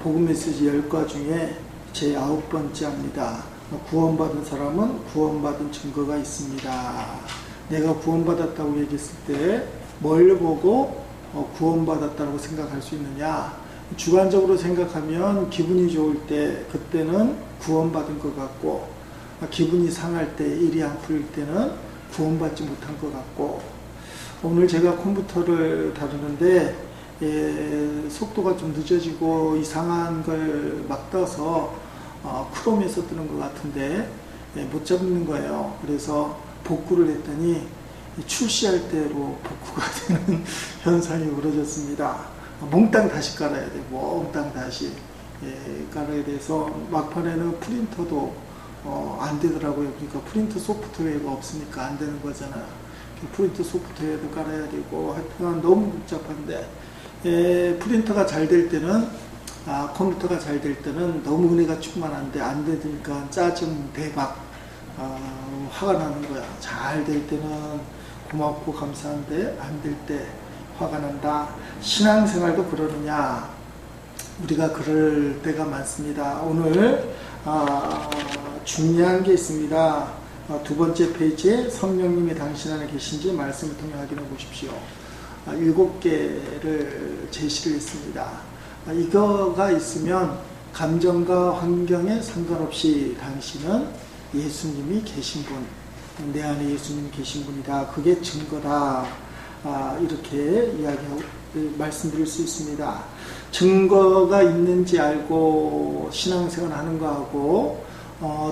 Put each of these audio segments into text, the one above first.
복음 메시지 10과 중에 제 9번째입니다. 구원받은 사람은 구원받은 증거가 있습니다. 내가 구원받았다고 얘기했을 때 뭘 보고 구원받았다고 생각할 수 있느냐? 주관적으로 생각하면 기분이 좋을 때 그때는 구원받은 것 같고, 기분이 상할 때, 일이 안 풀릴 때는 구원받지 못한 것 같고, 오늘 제가 컴퓨터를 다루는데 속도가 좀 늦어지고 이상한 걸 막 떠서 크롬에서 뜨는 것 같은데 못 잡는 거예요. 그래서 복구를 했더니 출시할 때로 복구가 되는 현상이 벌어졌습니다. 몽땅 다시 깔아야 되고 몽땅 다시 깔아야 돼서 막판에는 프린터도 안 되더라고요. 그러니까 프린터 소프트웨어가 없으니까 안 되는 거잖아요. 프린터 소프트웨어도 깔아야 되고 하여튼 너무 복잡한데 프린터가 잘 될 때는 컴퓨터가 잘 될 때는 너무 은혜가 충만한데 안 되니까 짜증 대박 화가 나는 거야. 잘 될 때는 고맙고 감사한데 안 될 때 화가 난다. 신앙생활도 그러느냐? 우리가 그럴 때가 많습니다. 오늘 중요한 게 있습니다. 두 번째 페이지에 성령님이 당신 안에 계신지 말씀을 통해 확인해 보십시오. 7개를 제시를 했습니다. 이거가 있으면 감정과 환경에 상관없이 당신은 예수님이 계신 분, 내 안에 예수님이 계신 분이다. 그게 증거다. 이렇게 말씀드릴 수 있습니다. 증거가 있는지 알고 신앙생활 하는 거하고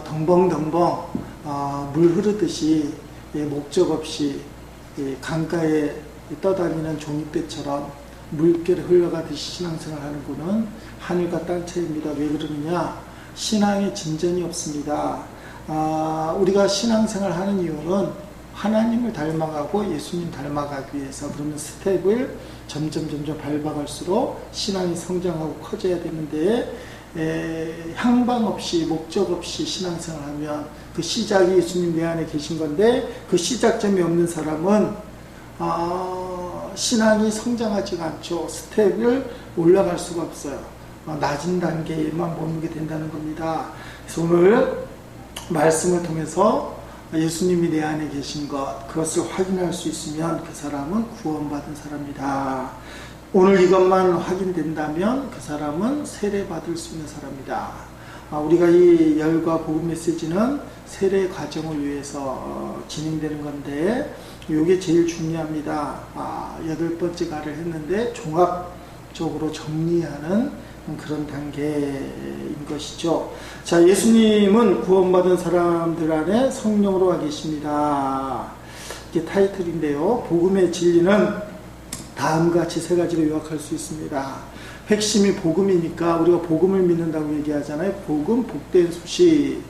덩벙덩벙 물 흐르듯이 목적 없이 강가에 떠다니는 종이배처럼 물결에 흘러가듯이 신앙생활 하는 거는 하늘과 땅 차이입니다. 왜 그러느냐? 신앙에 진전이 없습니다. 우리가 신앙생활 하는 이유는 하나님을 닮아가고 예수님 닮아가기 위해서. 그러면 스텝을 점점 밟아갈수록 신앙이 성장하고 커져야 되는데 향방 없이 목적 없이 신앙생활 하면 그 시작이 예수님 내 안에 계신 건데 그 시작점이 없는 사람은 신앙이 성장하지가 않죠. 스텝을 올라갈 수가 없어요. 낮은 단계에만 머물게 된다는 겁니다. 그래서 오늘 말씀을 통해서 예수님이 내 안에 계신 것, 그것을 확인할 수 있으면 그 사람은 구원받은 사람이다. 오늘 이것만 확인된다면 그 사람은 세례받을 수 있는 사람이다. 우리가 이 열과 복음 메시지는 세례 과정을 위해서 진행되는 건데 이게 제일 중요합니다. 8번째 가를 했는데 종합적으로 정리하는 그런 단계인 것이죠. 자, 예수님은 구원받은 사람들 안에 성령으로 와 계십니다. 이게 타이틀인데요. 복음의 진리는 다음과 같이 3가지로 요약할 수 있습니다. 핵심이 복음이니까 우리가 복음을 믿는다고 얘기하잖아요. 복음, 복된 소식.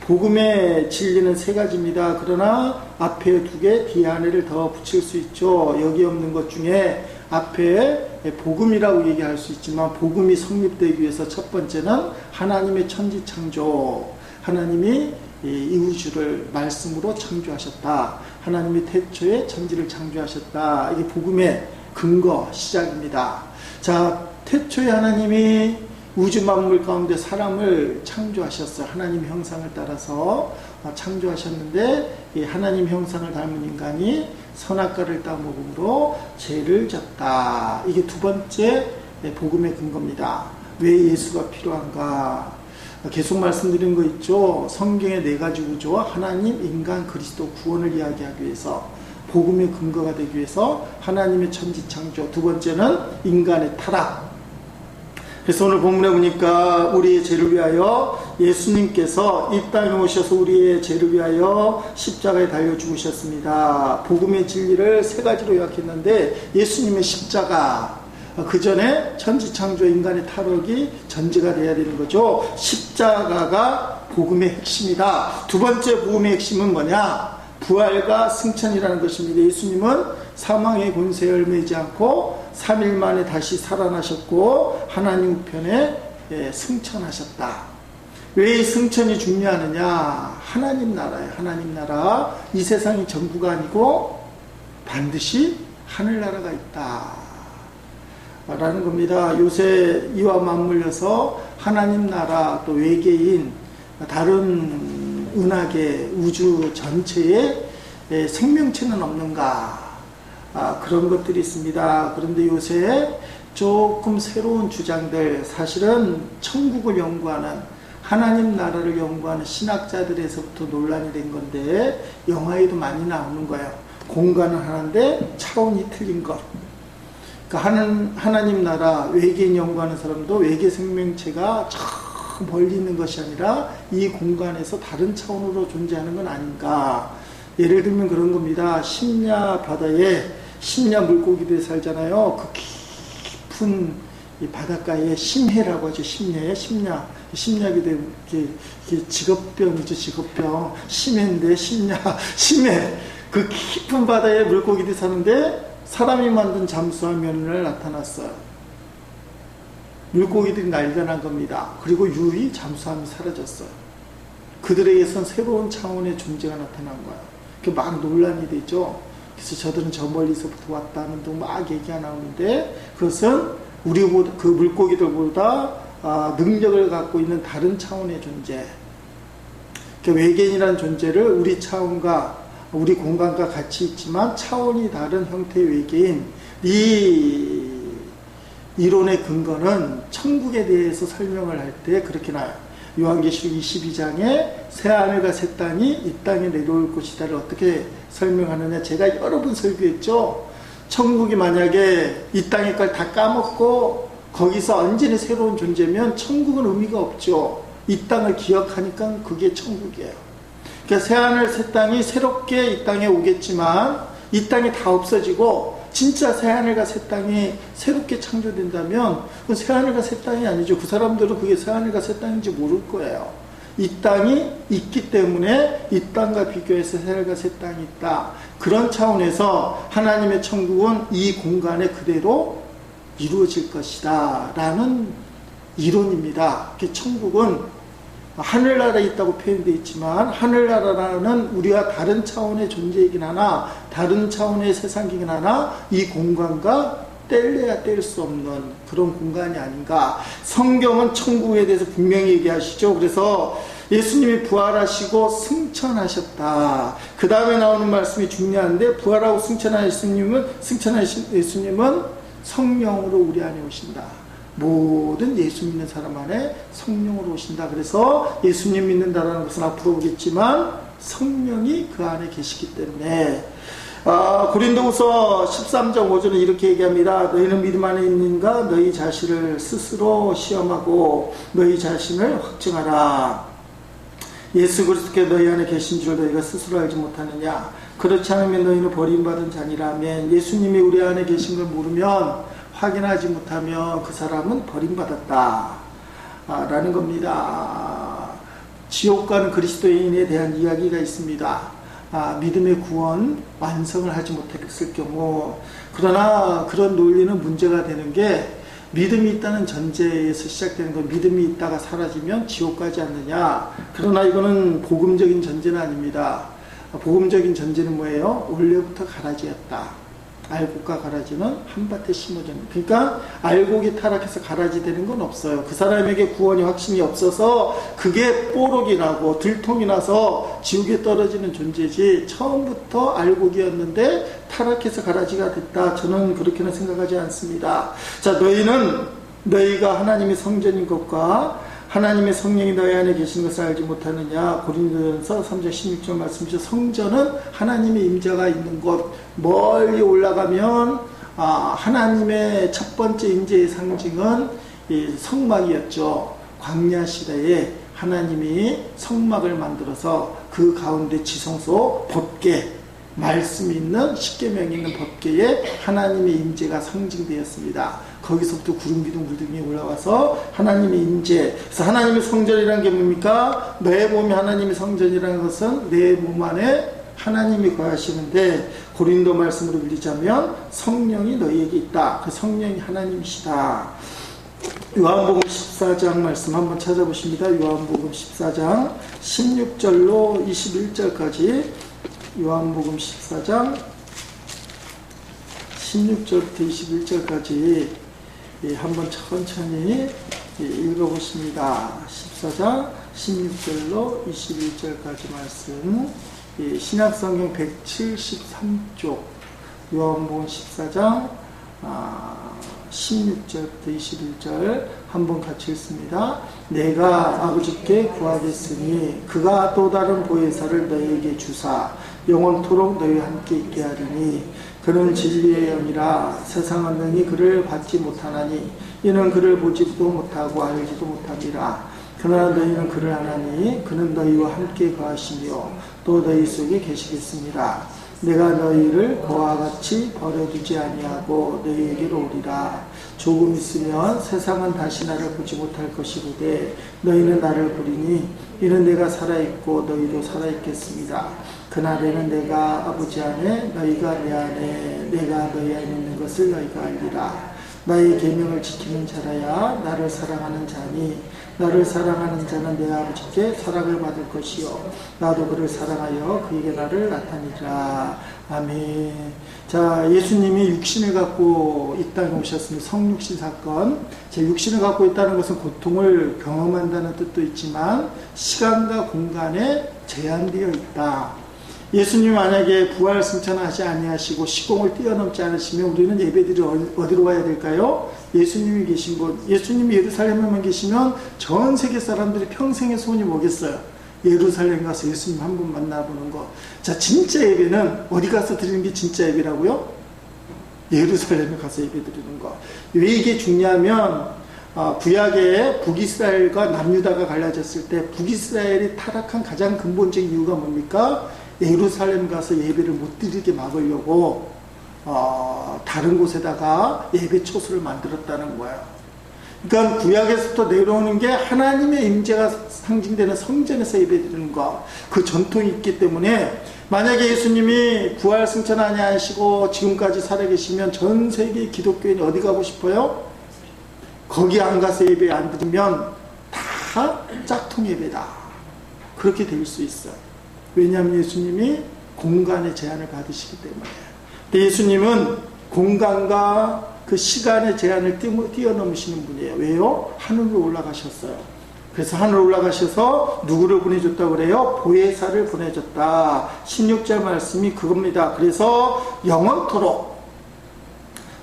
복음의 진리는 3가지입니다. 그러나 앞에 2개, 뒤에 하나를 더 붙일 수 있죠. 여기 없는 것 중에 앞에 복음이라고 얘기할 수 있지만 복음이 성립되기 위해서 첫 번째는 하나님의 천지창조. 하나님이 이 우주를 말씀으로 창조하셨다. 하나님이 태초에 천지를 창조하셨다. 이게 복음의 근거, 시작입니다. 자, 태초에 하나님이 우주 만물 가운데 사람을 창조하셨어요. 하나님 형상을 따라서 창조하셨는데 이 하나님 형상을 닮은 인간이 선악과를 따먹음으로 죄를 졌다. 이게 2번째 복음의 근거입니다. 왜 예수가 필요한가? 계속 말씀드린 거 있죠. 성경의 4가지 구조와 하나님, 인간, 그리스도 구원을 이야기하기 위해서, 복음의 근거가 되기 위해서 하나님의 천지창조, 2번째는 인간의 타락. 그래서 오늘 본문에 보니까 우리의 죄를 위하여 예수님께서 이 땅에 오셔서 우리의 죄를 위하여 십자가에 달려 죽으셨습니다. 복음의 진리를 3가지로 요약했는데 예수님의 십자가, 그 전에 천지창조 인간의 타락이 전제가 돼야 되는 거죠. 십자가가 복음의 핵심이다. 2번째 복음의 핵심은 뭐냐? 부활과 승천이라는 것입니다. 예수님은 사망의 권세에 얽매이지 않고 3일 만에 다시 살아나셨고 하나님 우편에 승천하셨다. 왜 이 승천이 중요하느냐? 하나님 나라예요. 하나님 나라. 이 세상이 전부가 아니고 반드시 하늘나라가 있다. 라는 겁니다. 요새 이와 맞물려서 하나님 나라 또 외계인 다른 은하계 우주 전체에 생명체는 없는가 그런 것들이 있습니다. 그런데 요새 조금 새로운 주장들 사실은 천국을 연구하는 하나님 나라를 연구하는 신학자들에서부터 논란이 된 건데 영화에도 많이 나오는 거예요. 공간은 하나인데 차원이 틀린 것. 그러니까 하나님 나라 외계인 연구하는 사람도 외계 생명체가 저 멀리 있는 것이 아니라 이 공간에서 다른 차원으로 존재하는 건 아닌가. 예를 들면 그런 겁니다. 심야 바다에 심야 물고기들이 살잖아요. 그 깊은 이 바닷가에 심해라고 하죠. 심야기도 이렇게 직업병이죠. 직업병. 심해인데 심해. 그 깊은 바다에 물고기들이 사는데 사람이 만든 잠수함이 나타났어요. 물고기들이 난리가 난 겁니다. 그리고 유이 잠수함이 사라졌어요. 그들에게선 새로운 차원의 존재가 나타난 거예요. 그 막 논란이 되죠. 그래서 저들은 저 멀리서부터 왔다는 등 막 얘기가 나오는데 그것은 우리보다 그 물고기들보다 능력을 갖고 있는 다른 차원의 존재. 외계인이라는 존재를 우리 차원과 우리 공간과 같이 있지만 차원이 다른 형태의 외계인 이 이론의 근거는 천국에 대해서 설명을 할 때 그렇게 나와요. 요한계시록 22장에 새하늘과 새 땅이 이 땅에 내려올 것이다를 어떻게 설명하느냐 제가 여러 번 설교했죠. 천국이 만약에 이 땅의 걸 다 까먹고 거기서 완전히 새로운 존재면 천국은 의미가 없죠. 이 땅을 기억하니까 그게 천국이에요. 그러니까 새하늘 새 땅이 새롭게 이 땅에 오겠지만 이 땅이 다 없어지고 진짜 새하늘과 새 땅이 새롭게 창조된다면 그 새하늘과 새 땅이 아니죠. 그 사람들은 그게 새하늘과 새 땅인지 모를 거예요. 이 땅이 있기 때문에 이 땅과 비교해서 새하늘과 새 땅이 있다. 그런 차원에서 하나님의 천국은 이 공간에 그대로 이루어질 것이다 라는 이론입니다. 천국은 하늘나라에 있다고 표현되어 있지만 하늘나라는 우리와 다른 차원의 존재이긴 하나 다른 차원의 세상이긴 하나 이 공간과 뗄래야 뗄 수 없는 그런 공간이 아닌가. 성경은 천국에 대해서 분명히 얘기하시죠. 그래서 예수님이 부활하시고 승천하셨다. 그 다음에 나오는 말씀이 중요한데 부활하고 승천하신 예수님은 성령으로 우리 안에 오신다. 모든 예수 믿는 사람 안에 성령으로 오신다. 그래서 예수님 믿는다라는 것은 앞으로 오겠지만 성령이 그 안에 계시기 때문에 고린도후서 13장 5절은 이렇게 얘기합니다. 너희는 믿음 안에 있는가? 너희 자신을 스스로 시험하고 너희 자신을 확증하라. 예수 그리스도께 너희 안에 계신 줄 너희가 스스로 알지 못하느냐? 그렇지 않으면 너희는 버림받은 자니라면 예수님이 우리 안에 계신 걸 모르면 확인하지 못하면 그 사람은 버림받았다 라는 겁니다. 지옥 가는 그리스도인에 대한 이야기가 있습니다. 믿음의 구원 완성을 하지 못했을 경우. 그러나 그런 논리는 문제가 되는 게 믿음이 있다는 전제에서 시작되는 건 믿음이 있다가 사라지면 지옥 가지 않느냐. 그러나 이거는 복음적인 전제는 아닙니다. 복음적인 전제는 뭐예요? 원래부터 가라지였다. 알곡과 가라지는 한밭에 심어졌는. 그러니까 알곡이 타락해서 가라지 되는 건 없어요. 그 사람에게 구원의 확신이 없어서 그게 뽀록이 나고 들통이 나서 지옥에 떨어지는 존재지 처음부터 알곡이었는데 타락해서 가라지가 됐다. 저는 그렇게는 생각하지 않습니다. 자, 너희가 하나님의 성전인 것과 하나님의 성령이 너희 안에 계신 것을 알지 못하느냐. 고린도전서 3장 16절 말씀이죠. 성전은 하나님의 임재가 있는 곳. 멀리 올라가면 하나님의 첫 번째 임재의 상징은 이 성막이었죠. 광야 시대에 하나님이 성막을 만들어서 그 가운데 지성소 법궤 말씀이 있는 십계명이 있는 법궤에 하나님의 임재가 상징되었습니다. 거기서부터 구름 기둥 물등이 올라와서 하나님의 임재. 그래서 하나님의 성전이라는 게 뭡니까? 내 몸이 하나님의 성전이라는 것은 내 몸 안에 하나님이 거하시는데 고린도 말씀으로 빌리자면 성령이 너희에게 있다. 그 성령이 하나님이시다. 요한복음 14장 말씀 한번 찾아보십니다. 요한복음 14장 16절로 21절까지 요한복음 14장 16절부터 21절까지 한번 천천히 읽어보십니다. 14장 16절로 21절까지 말씀, 신약성경 173쪽, 요한복음 14장 16절부터 21절 한번 같이 읽습니다. 내가 아버지께 구하겠으니 그가 또 다른 보혜사를 너희에게 주사 영원토록 너희와 함께 있게 하리니 그는 진리의 영이라 세상은 능히 그를 받지 못하나니 이는 그를 보지도 못하고 알지도 못함이라. 그러나 너희는 그를 아나니 그는 너희와 함께 거하시며 또 너희 속에 계시겠습니다. 내가 너희를 그와 같이 버려두지 아니하고 너희에게로 오리라. 조금 있으면 세상은 다시 나를 보지 못할 것이로되 너희는 나를 보리니 이는 내가 살아있고 너희도 살아있겠습니다. 그날에는 내가 아버지 안에 너희가 내 안에 내가 너희 안에 있는 것을 너희가 알리라. 나의 계명을 지키는 자라야 나를 사랑하는 자니 나를 사랑하는 자는 내 아버지께 사랑을 받을 것이요 나도 그를 사랑하여 그에게 나를 나타내리라. 아멘. 자, 예수님이 육신을 갖고 이 땅에 오셨습니다. 성육신 사건. 제 육신을 갖고 있다는 것은 고통을 경험한다는 뜻도 있지만 시간과 공간에 제한되어 있다. 예수님이 만약에 부활 승천하지 아니하시고 시공을 뛰어넘지 않으시면 우리는 예배드리러 어디로 가야 될까요? 예수님이 계신 곳, 예수님이 예루살렘에만 계시면 전 세계 사람들이 평생의 소원이 뭐겠어요? 예루살렘 가서 예수님 한 분 만나보는 거. 자, 진짜 예배는 어디 가서 드리는 게 진짜 예배라고요? 예루살렘에 가서 예배 드리는 거. 왜 이게 중요하면 구약의 북이스라엘과 남유다가 갈라졌을 때 북이스라엘이 타락한 가장 근본적인 이유가 뭡니까? 예루살렘 가서 예배를 못 드리게 막으려고 다른 곳에다가 예배 초소를 만들었다는 거예요. 그러니까 구약에서부터 내려오는 게 하나님의 임재가 상징되는 성전에서 예배 드리는 거, 그 전통이 있기 때문에 만약에 예수님이 부활 승천 아니하시고 지금까지 살아계시면 전 세계 기독교인이 어디 가고 싶어요? 거기 안 가서 예배 안 드리면 다 짝퉁 예배다. 그렇게 될 수 있어요. 왜냐하면 예수님이 공간의 제한을 받으시기 때문에. 근데 예수님은 공간과 그 시간의 제한을 뛰어넘으시는 분이에요. 왜요? 하늘로 올라가셨어요. 그래서 하늘로 올라가셔서 누구를 보내줬다고 그래요? 보혜사를 보내줬다. 16절 말씀이 그겁니다. 그래서 영원토록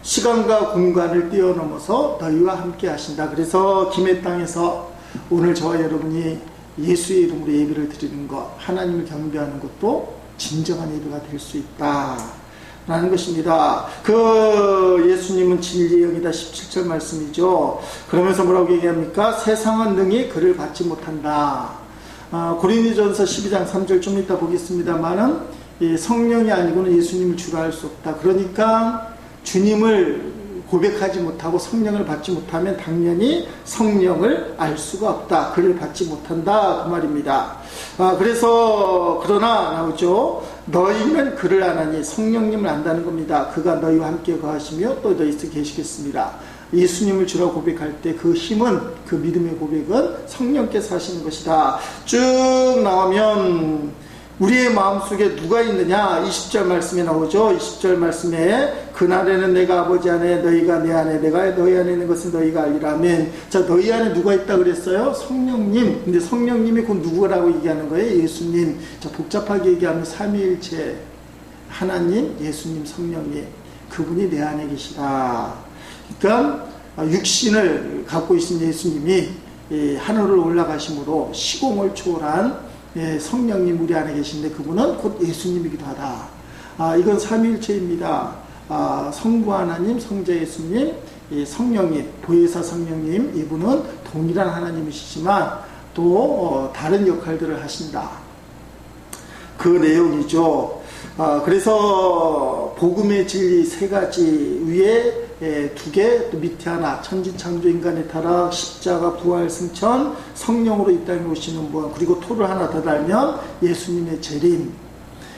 시간과 공간을 뛰어넘어서 너희와 함께 하신다. 그래서 김해 땅에서 오늘 저와 여러분이 예수의 이름으로 예배를 드리는 것, 하나님을 경배하는 것도 진정한 예배가 될 수 있다 라는 것입니다. 그 예수님은 진리의 영이다. 17절 말씀이죠. 그러면서 뭐라고 얘기합니까? 세상은 능히 그를 받지 못한다. 고린도전서 12장 3절 좀 이따 보겠습니다만은 성령이 아니고는 예수님을 주라 할 수 없다. 그러니까 주님을 고백하지 못하고 성령을 받지 못하면 당연히 성령을 알 수가 없다. 그를 받지 못한다. 그 말입니다. 그래서 그러나 나오죠. 너희는 그를 아나니 성령님을 안다는 겁니다. 그가 너희와 함께 거하시며 또 너희 속에 계시겠습니다. 예수님을 주라고 고백할 때 그 힘은, 그 믿음의 고백은 성령께서 하시는 것이다. 쭉 나오면 우리의 마음속에 누가 있느냐? 20절 말씀에 나오죠. 20절 말씀에 그날에는 내가 아버지 안에 너희가 내 안에 내가 너희 안에 있는 것은 너희가 알리라면. 자, 너희 안에 누가 있다 그랬어요? 성령님. 근데 성령님이 곧 누구라고 얘기하는 거예요? 예수님. 자, 복잡하게 얘기하면 삼위일체 하나님, 예수님, 성령님, 그분이 내 안에 계시다. 그러니까 육신을 갖고 있는 예수님이 하늘을 올라가심으로 시공을 초월한 성령님 우리 안에 계신데 그분은 곧 예수님이기도 하다. 이건 삼위일체입니다. 성부 하나님, 성자 예수님, 성령님, 보혜사 성령님, 이분은 동일한 하나님이시지만 또 다른 역할들을 하신다. 그 내용이죠. 그래서 복음의 진리 세 가지 위에 두 개, 또 밑에 하나, 천지창조 인간의 타락, 십자가, 부활, 승천, 성령으로 이 땅에 오시는 분, 그리고 토를 하나 더 달면 예수님의 재림.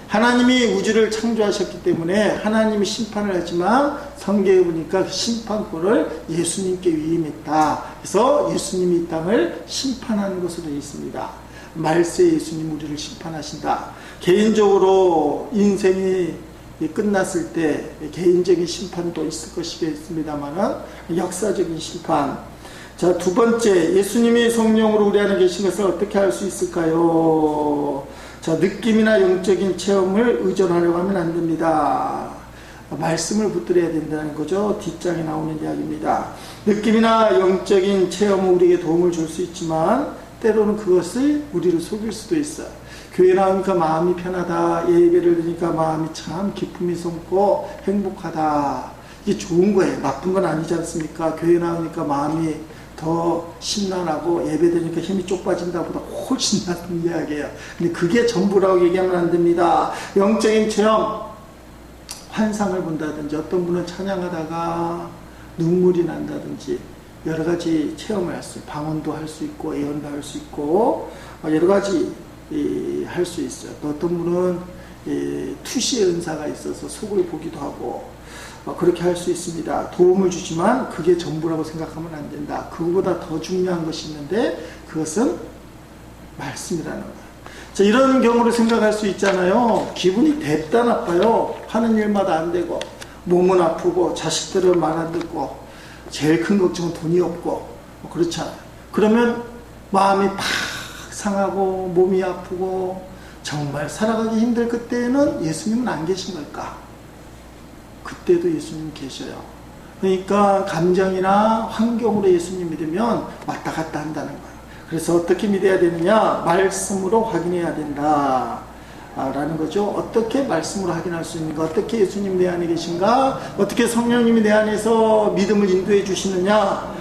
하나님이 우주를 창조하셨기 때문에 하나님이 심판을 하지만 성경에 보니까 그 심판권을 예수님께 위임했다. 그래서 예수님이 이 땅을 심판하는 것으로 되어 있습니다. 말세 예수님 우리를 심판하신다. 개인적으로 인생이 끝났을 때 개인적인 심판도 있을 것이겠습니다만은 역사적인 심판. 자, 두 번째, 예수님이 성령으로 우리 안에 계신 것을 어떻게 알 수 있을까요? 자, 느낌이나 영적인 체험을 의존하려고 하면 안 됩니다. 말씀을 붙들어야 된다는 거죠. 뒷장에 나오는 이야기입니다. 느낌이나 영적인 체험은 우리에게 도움을 줄 수 있지만 때로는 그것을 우리를 속일 수도 있어요. 교회 나오니까 마음이 편하다. 예배를 드리니까 마음이 참 기쁨이 솟고 행복하다. 이게 좋은 거예요. 나쁜 건 아니지 않습니까? 교회 나오니까 마음이 더 심란하고 예배 드리니까 힘이 쪽 빠진다보다 훨씬 낫은 이야기예요. 근데 그게 전부라고 얘기하면 안 됩니다. 영적인 체험, 환상을 본다든지 어떤 분은 찬양하다가 눈물이 난다든지 여러 가지 체험을 할 수, 방언도 할 수 있고 예언도 할 수 있고 여러 가지 할 수 있어요. 또 어떤 분은 투시의 은사가 있어서 속을 보기도 하고 그렇게 할 수 있습니다. 도움을 주지만 그게 전부라고 생각하면 안 된다. 그거보다 더 중요한 것이 있는데 그것은 말씀이라는 거예요. 자, 이런 경우를 생각할 수 있잖아요. 기분이 됐다 나빠요. 하는 일마다 안 되고 몸은 아프고 자식들은 말 안 듣고 제일 큰 걱정은 돈이 없고 그렇잖아요. 그러면 마음이 팍 상하고 몸이 아프고 정말 살아가기 힘들 그때는 예수님은 안 계신 걸까? 그때도 예수님 계셔요. 그러니까 감정이나 환경으로 예수님 믿으면 왔다 갔다 한다는 거예요. 그래서 어떻게 믿어야 되느냐? 말씀으로 확인해야 된다 라는 거죠. 어떻게 말씀으로 확인할 수 있는가? 어떻게 예수님 내 안에 계신가? 어떻게 성령님이 내 안에서 믿음을 인도해 주시느냐?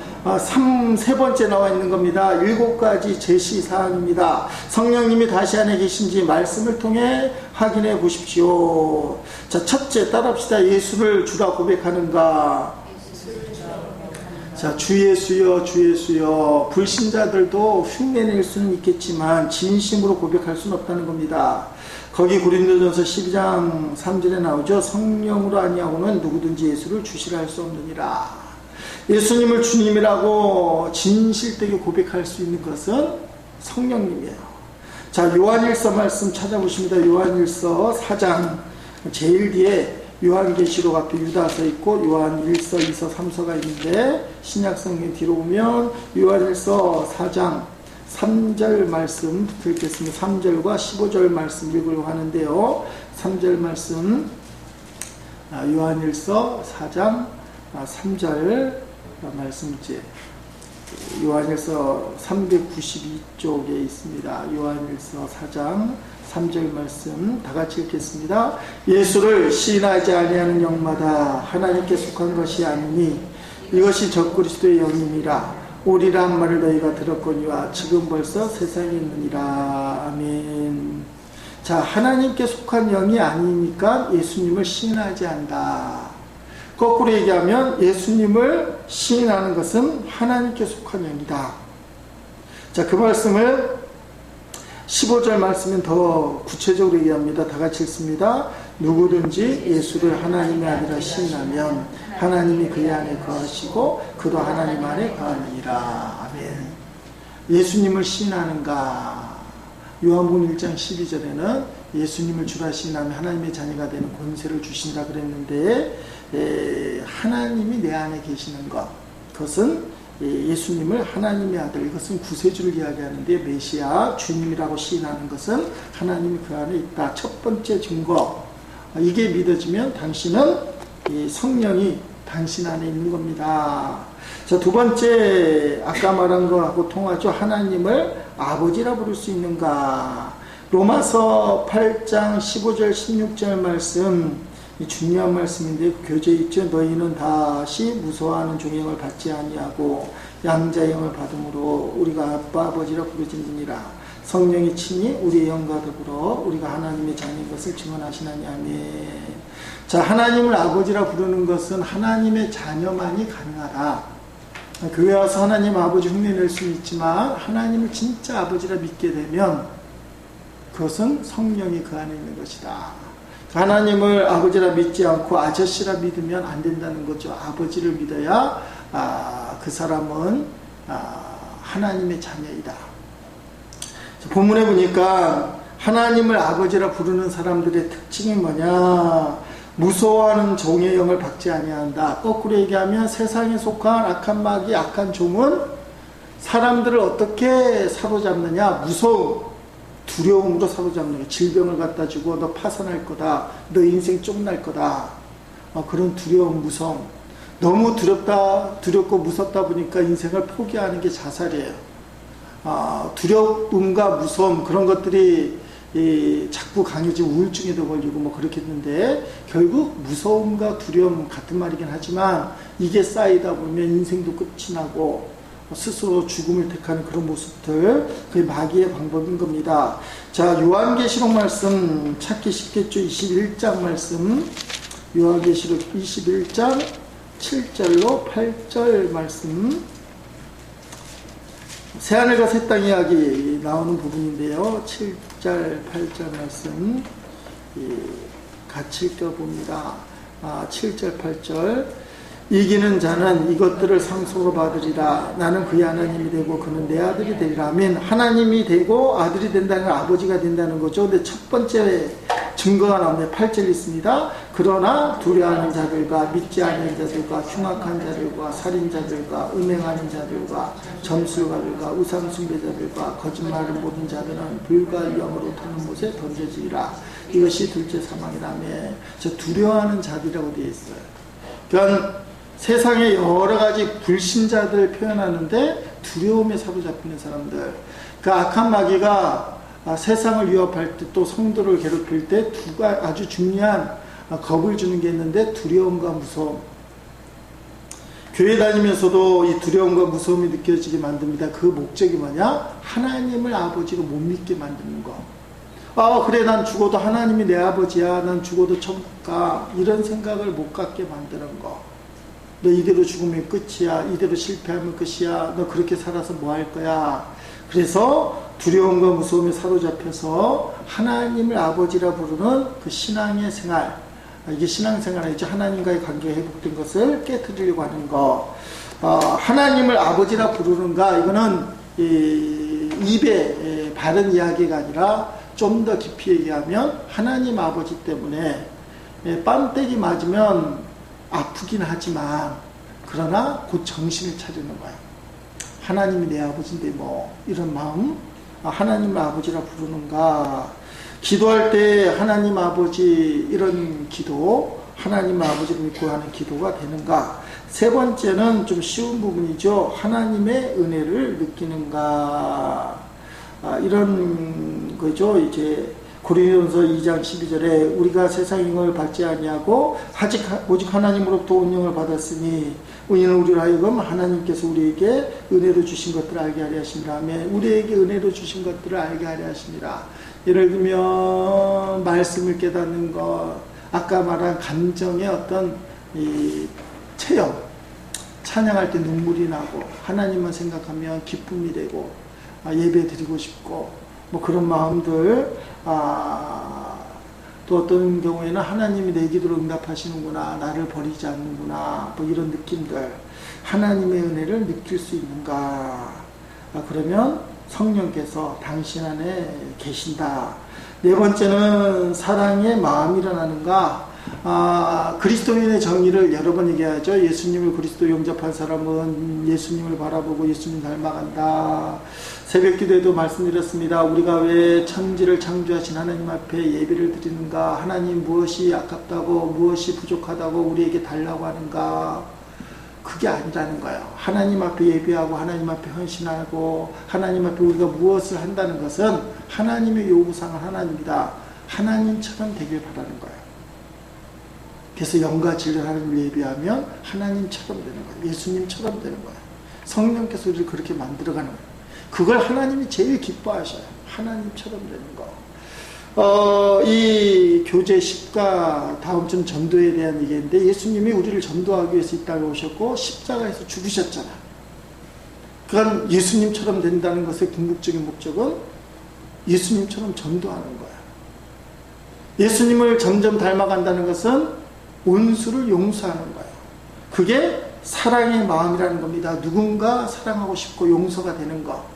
세 번째 나와 있는 겁니다. 7가지 제시사항입니다. 성령님이 다시 안에 계신지 말씀을 통해 확인해 보십시오. 자, 첫째, 따라합시다. 예수를 주라 고백하는가? 자, 주 예수여, 주 예수여. 불신자들도 흉내낼 수는 있겠지만 진심으로 고백할 수는 없다는 겁니다. 거기 고린도전서 12장 3절에 나오죠. 성령으로 아니하고는 누구든지 예수를 주시라 할 수 없느니라. 예수님을 주님이라고 진실되게 고백할 수 있는 것은 성령님이에요. 자, 요한일서 말씀 찾아보십니다. 요한일서 4장 제일 뒤에 요한계시록 앞에 유다서 있고 요한일서 2서 3서가 있는데 신약성경 뒤로 보면 요한일서 4장 3절 말씀 듣겠습니다. 3절과 15절 말씀 읽으려고 하는데요. 3절 말씀 요한일서 4장 3절 말씀지 요한일서 392쪽에 있습니다. 요한일서 4장 3절 말씀 다 같이 읽겠습니다. 예수를 시인하지 아니하는 영마다 하나님께 속한 것이 아니니 이것이 적그리스도의 영임이라. 오리란 말을 너희가 들었거니와 지금 벌써 세상에 있느니라. 아멘. 자, 하나님께 속한 영이 아니니까 예수님을 시인하지 않는다. 거꾸로 얘기하면 예수님을 시인하는 것은 하나님께 속한 영이다. 자, 그 말씀을 15절 말씀은 더 구체적으로 얘기합니다. 다 같이 읽습니다. 누구든지 예수를 하나님의 아들이라 시인하면 하나님이 그의 안에 거하시고 그도 하나님 안에 거하느니라. 아멘. 예수님을 시인하는가? 요한복음 1장 12절에는 예수님을 주라 시인하면 하나님의 자녀가 되는 권세를 주신다 그랬는데 하나님이 내 안에 계시는 것, 그것은 예수님을 하나님의 아들, 이것은 구세주를 이야기하는데 메시아 주님이라고 시인하는 것은 하나님이 그 안에 있다. 첫 번째 증거, 이게 믿어지면 당신은 성령이 당신 안에 있는 겁니다. 자, 두 번째, 아까 말한 거하고 통하죠. 하나님을 아버지라 부를 수 있는가? 로마서 8장 15절 16절 말씀, 중요한 말씀인데 교재 있죠. 너희는 다시 무서워하는 종행을 받지 아니하고 양자형을 받음으로 우리가 아빠 아버지라 부르짖느니라. 성령이 친히 우리의 영과 더불어 우리가 하나님의 자녀인 것을 증언하시나니. 아멘. 자, 하나님을 아버지라 부르는 것은 하나님의 자녀만이 가능하다. 교회 와서 하나님 아버지 흉내낼 수는 있지만 하나님을 진짜 아버지라 믿게 되면 그것은 성령이 그 안에 있는 것이다. 하나님을 아버지라 믿지 않고 아저씨라 믿으면 안 된다는 거죠. 아버지를 믿어야 그 사람은 하나님의 자녀이다. 본문에 보니까 하나님을 아버지라 부르는 사람들의 특징이 뭐냐? 무서워하는 종의 영을 받지 아니한다. 거꾸로 얘기하면 세상에 속한 악한 마귀, 악한 종은 사람들을 어떻게 사로잡느냐? 무서움, 두려움으로 사로잡는 거야. 질병을 갖다 주고 너 파산할 거다. 너 인생 쫑날 거다. 그런 두려움, 무서움. 너무 두렵고 무섭다 보니까 인생을 포기하는 게 자살이에요. 두려움과 무서움, 그런 것들이 자꾸 강해지고 우울증에도 걸리고 뭐 그렇겠는데, 결국 무서움과 두려움 같은 말이긴 하지만 이게 쌓이다 보면 인생도 끝이 나고 스스로 죽음을 택하는 그런 모습들, 그게 마귀의 방법인 겁니다. 자, 요한계시록 말씀 찾기 쉽겠죠. 21장 말씀, 요한계시록 21장 7절로 8절 말씀, 새하늘과 새 땅 이야기 나오는 부분인데요. 7절 8절 말씀 같이 읽어봅니다. 7절 8절. 이기는 자는 이것들을 상속으로 받으리라. 나는 그의 하나님이 되고 그는 내 아들이 되리라. 아멘. 하나님이 되고 아들이 된다는 건 아버지가 된다는 거죠. 근데 첫 번째 증거가 나오는데 8절 있습니다. 그러나 두려워하는 자들과 믿지 않는 자들과 흉악한 자들과 살인자들과 음행하는 자들과 점술가들과 우상 숭배자들과 거짓말을 모든 자들은 불과 영으로 타는 곳에 던져지리라. 이것이 둘째 사망이라며. 저 두려워하는 자들이라고 되어 있어요. 그러니까 세상에 여러 가지 불신자들을 표현하는데 두려움에 사로잡히는 사람들, 그 악한 마귀가 세상을 위협할 때 또 성도를 괴롭힐 때 아주 중요한 겁을 주는 게 있는데 두려움과 무서움. 교회 다니면서도 이 두려움과 무서움이 느껴지게 만듭니다. 그 목적이 뭐냐? 하나님을 아버지로 못 믿게 만드는 거. 그래, 난 죽어도 하나님이 내 아버지야, 난 죽어도 천국 가, 이런 생각을 못 갖게 만드는 거. 너 이대로 죽으면 끝이야, 이대로 실패하면 끝이야, 너 그렇게 살아서 뭐 할 거야. 그래서 두려움과 무서움에 사로잡혀서 하나님을 아버지라 부르는 그 신앙의 생활, 이게 신앙생활이죠. 하나님과의 관계가 회복된 것을 깨뜨리려고 하는 거. 하나님을 아버지라 부르는가, 이거는 입에 바른 이야기가 아니라 좀 더 깊이 얘기하면 하나님 아버지 때문에 뺨때기 맞으면 아프긴 하지만 그러나 곧 정신을 차리는 거야. 하나님이 내 아버지인데 뭐, 이런 마음. 하나님을 아버지라 부르는가. 기도할 때 하나님 아버지, 이런 기도, 하나님 아버지를 믿고 하는 기도가 되는가. 세 번째는 좀 쉬운 부분이죠. 하나님의 은혜를 느끼는가. 이런 거죠. 이제 고린도전서 2장 12절에 우리가 세상 영을 받지 아니하고 오직 하나님으로부터 온 영을 받았으니 이는 우리로 하여금 하나님께서 우리에게 은혜로 주신 것들을 알게 하려 하심이라. 우리에게 은혜로 주신 것들을 알게 하려 하심이라. 예를 들면 말씀을 깨닫는 것, 아까 말한 감정의 어떤 이 체험, 찬양할 때 눈물이 나고 하나님만 생각하면 기쁨이 되고 예배 드리고 싶고 뭐 그런 마음들, 또 어떤 경우에는 하나님이 내 기도를 응답하시는구나, 나를 버리지 않는구나, 뭐 이런 느낌들, 하나님의 은혜를 느낄 수 있는가. 그러면 성령께서 당신 안에 계신다. 네 번째는 사랑의 마음이 일어나는가. 그리스도인의 정의를 여러 번 얘기하죠. 예수님을 그리스도 영접한 사람은 예수님을 바라보고 예수님 닮아간다. 새벽기도에도 말씀드렸습니다. 우리가 왜 천지를 창조하신 하나님 앞에 예배를 드리는가. 하나님 무엇이 아깝다고, 무엇이 부족하다고 우리에게 달라고 하는가. 그게 아니라는 거예요. 하나님 앞에 예배하고 하나님 앞에 헌신하고 하나님 앞에 우리가 무엇을 한다는 것은 하나님의 요구사항은 하나님이다. 하나님처럼 되길 바라는 거예요. 그래서 영과 진리를 하나님을 예배하면 하나님처럼 되는 거예요. 예수님처럼 되는 거예요. 성령께서 우리를 그렇게 만들어가는 거예요. 그걸 하나님이 제일 기뻐하셔요. 하나님처럼 되는 거. 이 교제 10가 다음 주 전도에 대한 얘기인데, 예수님이 우리를 전도하기 위해서 이 땅에 오셨고 십자가에서 죽으셨잖아. 그건 예수님처럼 된다는 것의 궁극적인 목적은 예수님처럼 전도하는 거야. 예수님을 점점 닮아간다는 것은 원수를 용서하는 거예요. 그게 사랑의 마음이라는 겁니다. 누군가 사랑하고 싶고 용서가 되는 거.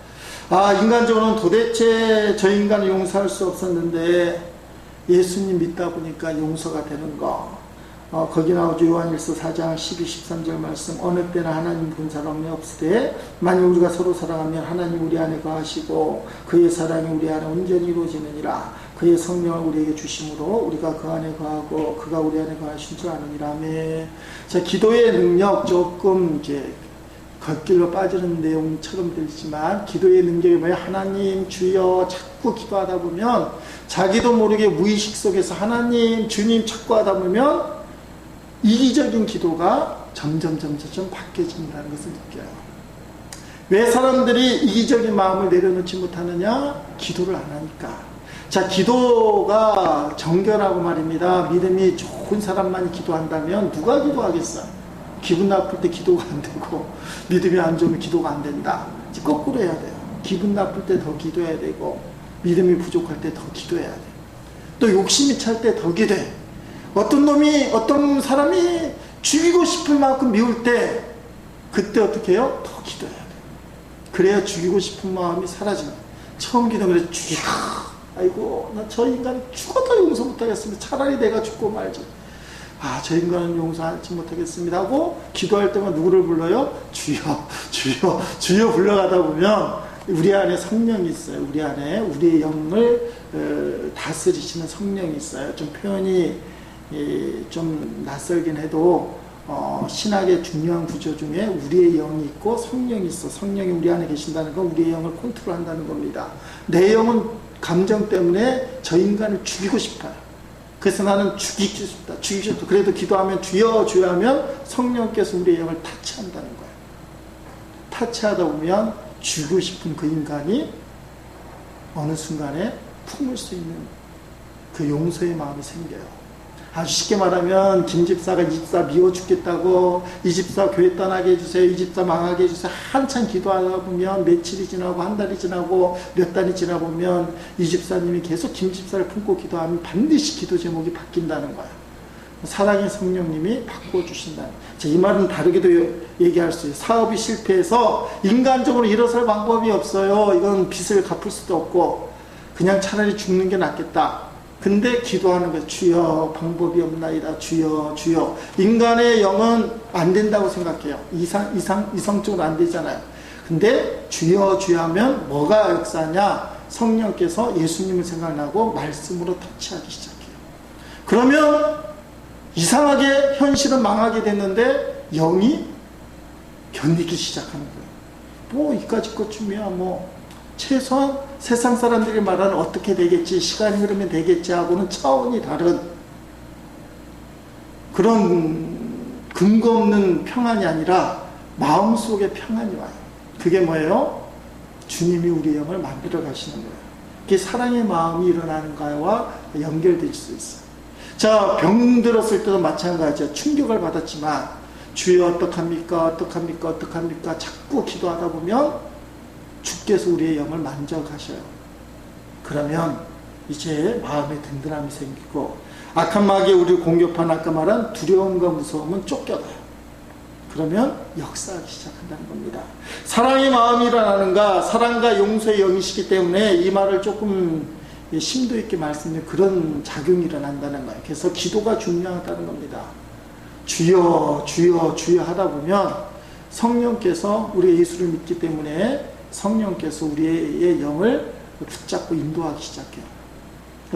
인간적으로는 도대체 저 인간을 용서할 수 없었는데 예수님 믿다 보니까 용서가 되는 거. 거기 나오죠. 요한일서 4장 12, 13절 말씀. 어느 때나 하나님 본 사람이 없으되 만일 우리가 서로 사랑하면 하나님 우리 안에 거하시고 그의 사랑이 우리 안에 온전히 이루어지느니라. 그의 성령을 우리에게 주심으로 우리가 그 안에 거하고 그가 우리 안에 거하신 줄 아느니라. 아멘. 자, 기도의 능력 조금 이제 걷길로 빠지는 내용처럼 들지만 기도의 능력이 뭐예요? 하나님 주여 자꾸 기도하다 보면 자기도 모르게 무의식 속에서 하나님 주님 자꾸 하다 보면 이기적인 기도가 점점 바뀌어진다는 것을 느껴요. 왜 사람들이 이기적인 마음을 내려놓지 못하느냐? 기도를 안 하니까. 자, 기도가 정결하고 말입니다. 믿음이 좋은 사람만이 기도한다면 누가 기도하겠어요? 기분 나쁠 때 기도가 안 되고 믿음이 안 좋으면 기도가 안 된다. 거꾸로 해야 돼요. 기분 나쁠 때 더 기도해야 되고 믿음이 부족할 때 더 기도해야 돼요. 또 욕심이 찰 때 더 기도해. 어떤 사람이 죽이고 싶을 만큼 미울 때 그때 어떻게 해요? 더 기도해야 돼요. 그래야 죽이고 싶은 마음이 사라집니다. 처음 기도하면 죽이라. 아이고 나 저 인간 죽어도 용서 못하겠습니다. 차라리 내가 죽고 말지. 저 인간은 용서하지 못하겠습니다 하고 기도할 때만 누구를 불러요? 주여 주여 주여 불러가다 보면 우리 안에 성령이 있어요. 우리 안에 우리의 영을 다스리시는 성령이 있어요. 좀 표현이 좀 낯설긴 해도 신학의 중요한 구조 중에 우리의 영이 있고 성령이 있어. 성령이 우리 안에 계신다는 건 우리의 영을 컨트롤한다는 겁니다. 내 영은 감정 때문에 저 인간을 죽이고 싶어요. 그래서 나는 죽이고 싶다. 그래도 기도하면 주여 주여 하면 성령께서 우리의 영을 타치한다는 거예요. 타치하다 보면 죽이고 싶은 그 인간이 어느 순간에 품을 수 있는 그 용서의 마음이 생겨요. 아주 쉽게 말하면 김집사가 이 집사 미워 죽겠다고 이 집사 교회 떠나게 해주세요, 이 집사 망하게 해주세요 한참 기도하다 보면 며칠이 지나고 한 달이 지나고 몇 달이 지나 보면 이 집사님이 계속 김집사를 품고 기도하면 반드시 기도 제목이 바뀐다는 거예요. 사랑의 성령님이 바꿔주신다는. 이 말은 다르게도 얘기할 수 있어요. 사업이 실패해서 인간적으로 일어설 방법이 없어요. 이건 빚을 갚을 수도 없고 그냥 차라리 죽는 게 낫겠다. 근데 기도하는 거예요. 주여 방법이 없나이다. 주여 주여. 인간의 영은 안 된다고 생각해요. 이성적으로 안 되잖아요. 근데 주여 주여 하면 뭐가 역사냐? 성령께서 예수님을 생각나고 말씀으로 터치하기 시작해요. 그러면 이상하게 현실은 망하게 됐는데 영이 견디기 시작하는 거예요. 뭐 이까짓 것쯤이야 뭐 최소한 세상 사람들이 말하는 어떻게 되겠지, 시간이 흐르면 되겠지 하고는 차원이 다른 그런 근거 없는 평안이 아니라 마음속에 평안이 와요. 그게 뭐예요? 주님이 우리 영을 만들어 가시는 거예요. 그게 사랑의 마음이 일어나는 거와 연결될 수 있어요. 자, 병들었을 때도 마찬가지예요. 충격을 받았지만 주여 어떡합니까 어떡합니까 어떡합니까 자꾸 기도하다 보면 주께서 우리의 영을 만져가셔요. 그러면 이제 마음에 든든함이 생기고 악한 마귀에 우리를 공격한 아까 말한 두려움과 무서움은 쫓겨나요. 그러면 역사하기 시작한다는 겁니다. 사랑의 마음이 일어나는가, 사랑과 용서의 영이시기 때문에 이 말을 조금 심도 있게 말씀드린 그런 작용이 일어난다는 거예요. 그래서 기도가 중요하다는 겁니다. 주여 주여 주여 하다 보면 성령께서 우리가 예수를 믿기 때문에 성령께서 우리의 영을 붙잡고 인도하기 시작해요.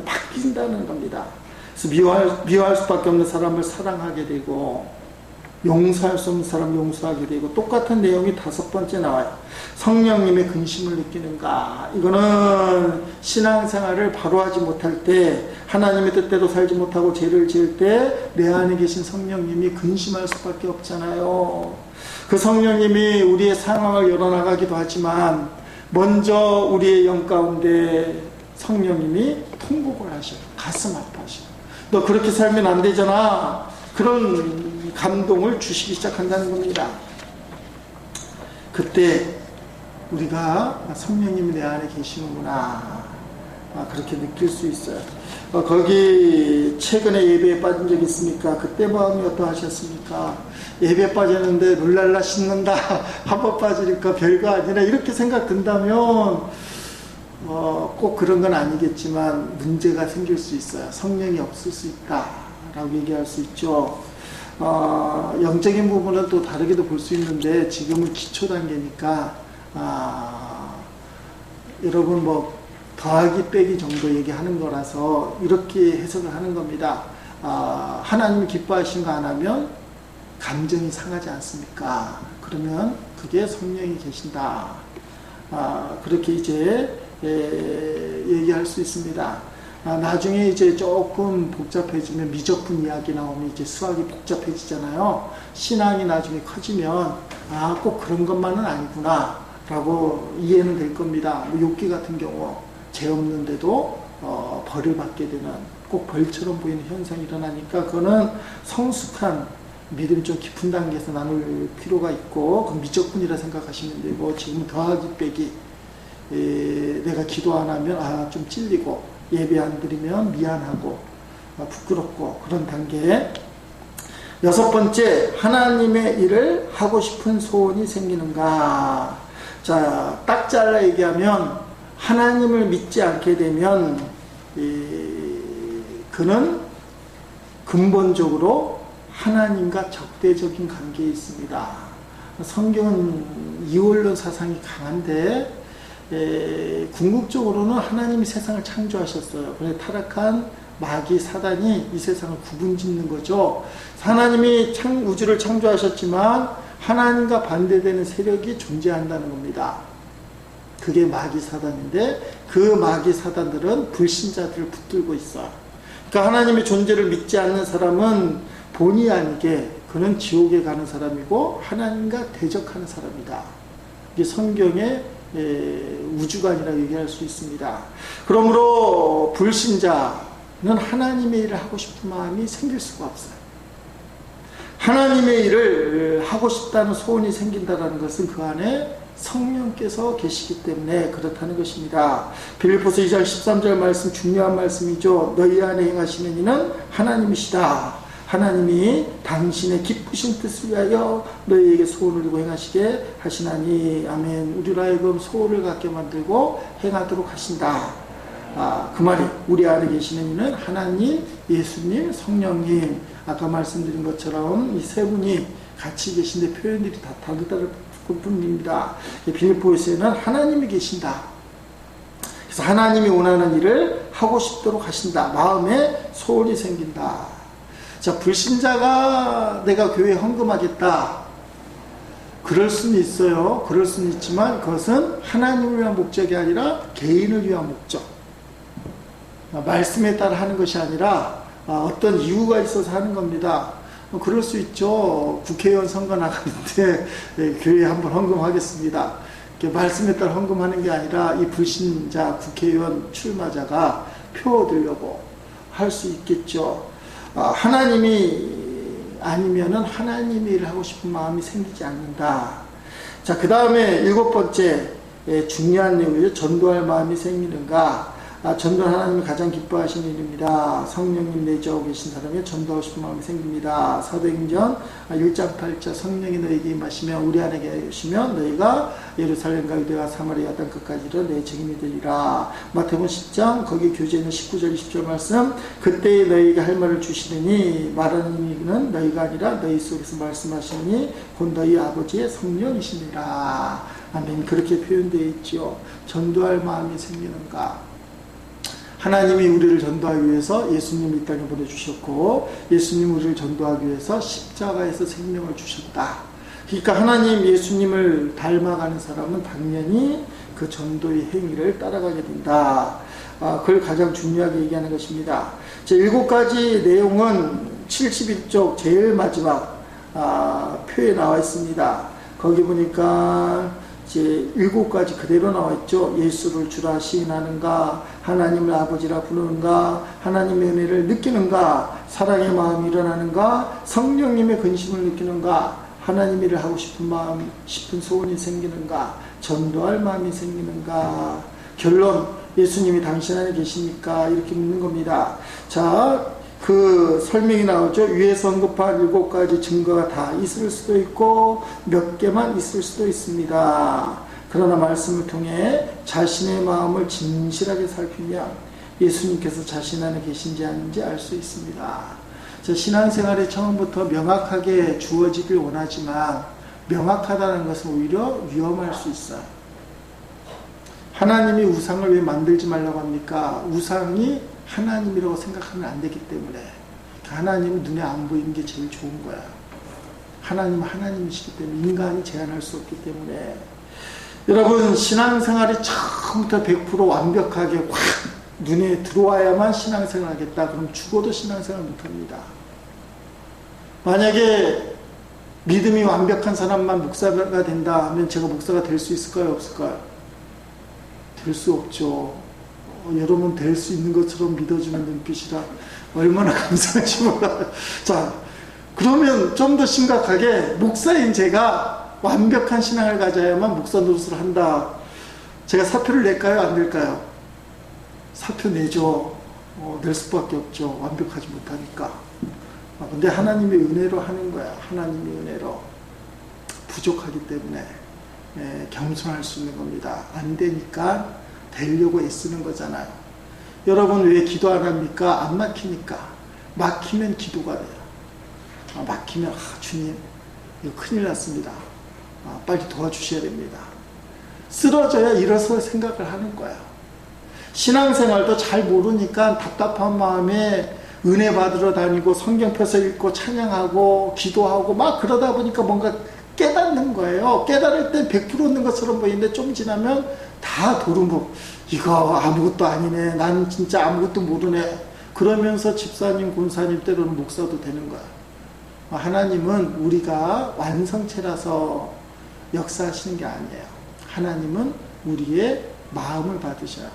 바뀐다는 겁니다. 그래서 미워할 수밖에 없는 사람을 사랑하게 되고 용서할 수 없는 사람 용서하게 되고 똑같은 내용이 5번째 나와요. 성령님의 근심을 느끼는가. 이거는 신앙생활을 바로 하지 못할 때 하나님의 뜻대로 살지 못하고 죄를 지을 때 내 안에 계신 성령님이 근심할 수밖에 없잖아요. 그 성령님이 우리의 상황을 열어나가기도 하지만 먼저 우리의 영 가운데 성령님이 통곡을 하셔요. 가슴 아파하셔요. 너 그렇게 살면 안 되잖아. 그런 감동을 주시기 시작한다는 겁니다. 그때 우리가 성령님이 내 안에 계시는구나 그렇게 느낄 수 있어요. 거기 최근에 예배에 빠진 적 있습니까? 그때 마음이 어떠하셨습니까? 예배에 빠졌는데 룰랄라 신는다 한번 빠지니까 별거 아니라 이렇게 생각 든다면 꼭 그런 건 아니겠지만 문제가 생길 수 있어요. 성령이 없을 수 있다. 라고 얘기할 수 있죠. 영적인 부분은 또 다르게도 볼 수 있는데 지금은 기초 단계니까 여러분 뭐 더하기 빼기 정도 얘기하는 거라서 이렇게 해석을 하는 겁니다. 하나님이 기뻐하신 거 안 하면 감정이 상하지 않습니까? 그러면 그게 성령이 계신다. 그렇게 이제 얘기할 수 있습니다. 나중에 이제 조금 복잡해지면 미적분 이야기 나오면 이제 수학이 복잡해지잖아요. 신앙이 나중에 커지면 꼭 그런 것만은 아니구나 라고 이해는 될 겁니다. 뭐 욥기 같은 경우 죄 없는데도 벌을 받게 되는 꼭 벌처럼 보이는 현상이 일어나니까 그거는 성숙한 믿음이 좀 깊은 단계에서 나눌 필요가 있고 그건 미적분이라 생각하시면 되고 지금 더하기 빼기 내가 기도 안 하면 좀 찔리고 예배 안 드리면 미안하고 부끄럽고 그런 단계. 여섯 번째, 하나님의 일을 하고 싶은 소원이 생기는가. 자, 딱 잘라 얘기하면 하나님을 믿지 않게 되면 그는 근본적으로 하나님과 적대적인 관계에 있습니다. 성경은 이원론 사상이 강한데 궁극적으로는 하나님이 세상을 창조하셨어요. 그래서 타락한 마귀 사단이 이 세상을 구분짓는 거죠. 하나님이 우주를 창조하셨지만 하나님과 반대되는 세력이 존재한다는 겁니다. 그게 마귀 사단인데 그 마귀 사단들은 불신자들을 붙들고 있어요. 그러니까 하나님의 존재를 믿지 않는 사람은 본의 아니게 그는 지옥에 가는 사람이고 하나님과 대적하는 사람이다. 이게 성경의 우주관이라고 얘기할 수 있습니다. 그러므로 불신자는 하나님의 일을 하고 싶은 마음이 생길 수가 없어요. 하나님의 일을 하고 싶다는 소원이 생긴다는 것은 그 안에 성령께서 계시기 때문에 그렇다는 것입니다. 빌립보서 2장 13절 말씀 중요한 말씀이죠. 너희 안에 행하시는 이는 하나님이시다. 하나님이 당신의 기쁘신 뜻을 위하여 너희에게 소원을 이루고 행하시게 하시나니 아멘. 우리로 하여금 소원을 갖게 만들고 행하도록 하신다. 그 말이 우리 안에 계시는 이는 하나님, 예수님, 성령님. 아까 말씀드린 것처럼 이 세 분이 같이 계신데 표현들이 다 다르다는 뿐입니다. 빌립보에서는 하나님이 계신다. 그래서 하나님이 원하는 일을 하고 싶도록 하신다. 마음에 소원이 생긴다. 자, 불신자가 내가 교회에 헌금하겠다. 그럴 수는 있어요. 그럴 수는 있지만 그것은 하나님을 위한 목적이 아니라 개인을 위한 목적. 말씀에 따라 하는 것이 아니라 어떤 이유가 있어서 하는 겁니다. 그럴 수 있죠. 국회의원 선거 나가는데 교회에 한번 헌금하겠습니다. 말씀에 따라 헌금하는 게 아니라 이 불신자 국회의원 출마자가 표 얻으려고 할 수 있겠죠. 하나님이 아니면은 하나님의 일을 하고 싶은 마음이 생기지 않는다. 자, 그 다음에 일곱 번째 중요한 내용이죠. 전도할 마음이 생기는가. 전도는 하나님이 가장 기뻐하시는 일입니다. 성령님 내주하고 계신 사람이 전도하고 싶은 마음이 생깁니다. 사도행전 1장 8절 성령이 너희에게 임하시면 우리 안에 계시면 너희가 예루살렘과 유대와 사마리아 땅 끝까지 내 증인이 되리라. 마태복음 10장 거기 교재는 19절 20절 말씀 그때에 너희에게 할 말을 주시느니 말하는 이는 너희가 아니라 너희 속에서 말씀하시니 곧 너희 아버지의 성령이시니라. 아멘. 그렇게 표현되어 있죠. 전도할 마음이 생기는가. 하나님이 우리를 전도하기 위해서 예수님을 이 땅에 보내주셨고 예수님 우리를 전도하기 위해서 십자가에서 생명을 주셨다. 그러니까 하나님 예수님을 닮아가는 사람은 당연히 그 전도의 행위를 따라가게 된다. 그걸 가장 중요하게 얘기하는 것입니다. 제 7가지 내용은 71쪽 제일 마지막 표에 나와 있습니다. 거기 보니까 이제 7가지 그대로 나와 있죠. 예수를 주라 시인하는가, 하나님을 아버지라 부르는가, 하나님의 은혜를 느끼는가, 사랑의 마음이 일어나는가, 성령님의 근심을 느끼는가, 하나님 일을 하고 싶은 마음, 싶은 소원이 생기는가, 전도할 마음이 생기는가. 결론, 예수님이 당신 안에 계십니까? 이렇게 묻는 겁니다. 자, 그 설명이 나오죠. 위에서 언급한 7가지 증거가 다 있을 수도 있고 몇 개만 있을 수도 있습니다. 그러나 말씀을 통해 자신의 마음을 진실하게 살피면 예수님께서 자신 안에 계신지 아닌지 알 수 있습니다. 제 신앙생활이 처음부터 명확하게 주어지길 원하지만 명확하다는 것은 오히려 위험할 수 있어요. 하나님이 우상을 왜 만들지 말라고 합니까? 우상이 하나님이라고 생각하면 안 되기 때문에. 하나님은 눈에 안 보이는 게 제일 좋은 거야. 하나님은 하나님이시기 때문에 인간이 제한할 수 없기 때문에. 여러분, 신앙생활이 처음부터 100% 완벽하게 확 눈에 들어와야만 신앙생활 하겠다. 그럼 죽어도 신앙생활 못합니다. 만약에 믿음이 완벽한 사람만 목사가 된다 하면 제가 목사가 될 수 있을까요? 없을까요? 될 수 없죠. 여러분 될 수 있는 것처럼 믿어주는 눈빛이라 얼마나 감사한지 몰라요. 자, 그러면 좀 더 심각하게 목사인 제가 완벽한 신앙을 가져야만 목사 노릇을 한다. 제가 사표를 낼까요? 안 낼까요? 사표 내죠. 낼 수밖에 없죠. 완벽하지 못하니까. 근데 하나님의 은혜로 하는 거야. 하나님의 은혜로. 부족하기 때문에 겸손할 수 있는 겁니다. 안 되니까 되려고 애쓰는 거잖아요. 여러분 왜 기도 안 합니까? 안 막히니까. 막히면 기도가 돼요. 막히면 주님 이거 큰일 났습니다. 빨리 도와주셔야 됩니다. 쓰러져야 일어서 생각을 하는 거예요. 신앙생활도 잘 모르니까 답답한 마음에 은혜 받으러 다니고 성경 펴서 읽고 찬양하고 기도하고 막 그러다 보니까 뭔가 깨닫는 거예요. 깨달을 때 100% 있는 것처럼 보이는데 좀 지나면 다 도루묵. 이거 아무것도 아니네. 난 진짜 아무것도 모르네. 그러면서 집사님, 권사님 때로는 목사도 되는 거야. 하나님은 우리가 완성체라서 역사하시는 게 아니에요. 하나님은 우리의 마음을 받으셔요.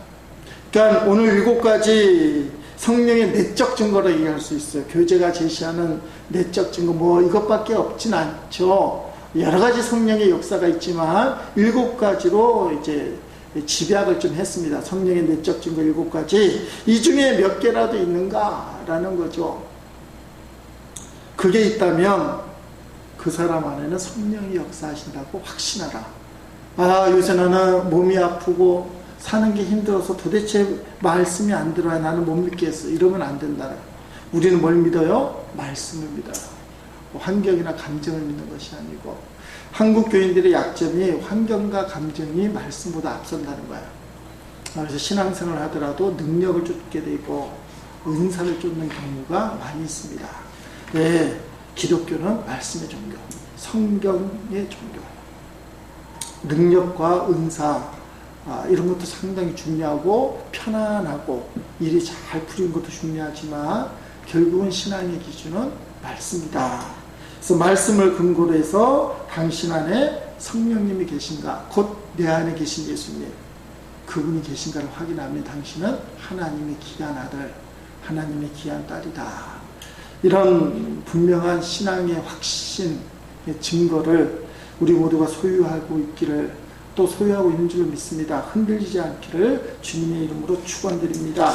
그러니까 오늘 7가지 성령의 내적 증거로 얘기할 수 있어요. 교제가 제시하는 내적 증거 이것밖에 없진 않죠. 여러 가지 성령의 역사가 있지만 7가지로 이제 집약을 좀 했습니다. 성령의 내적 증거 7가지. 이 중에 몇 개라도 있는가라는 거죠. 그게 있다면 그 사람 안에는 성령이 역사하신다고 확신하라. 요새 나는 몸이 아프고 사는 게 힘들어서 도대체 말씀이 안 들어야 나는 못 믿겠어. 이러면 안 된다. 우리는 뭘 믿어요? 말씀을 믿어요. 환경이나 감정을 믿는 것이 아니고. 한국 교인들의 약점이 환경과 감정이 말씀보다 앞선다는 거예요. 그래서 신앙생활을 하더라도 능력을 쫓게 되고 은사를 쫓는 경우가 많이 있습니다. 네, 기독교는 말씀의 종교, 성경의 종교. 능력과 은사 이런 것도 상당히 중요하고 편안하고 일이 잘 풀리는 것도 중요하지만 결국은 신앙의 기준은 말씀이다. 그래서 말씀을 근거로 해서 당신 안에 성령님이 계신가, 곧 내 안에 계신 예수님, 그분이 계신가를 확인하면 당신은 하나님의 귀한 아들, 하나님의 귀한 딸이다. 이런 분명한 신앙의 확신의 증거를 우리 모두가 소유하고 있기를, 또 소유하고 있는 줄 믿습니다. 흔들리지 않기를 주님의 이름으로 축원드립니다.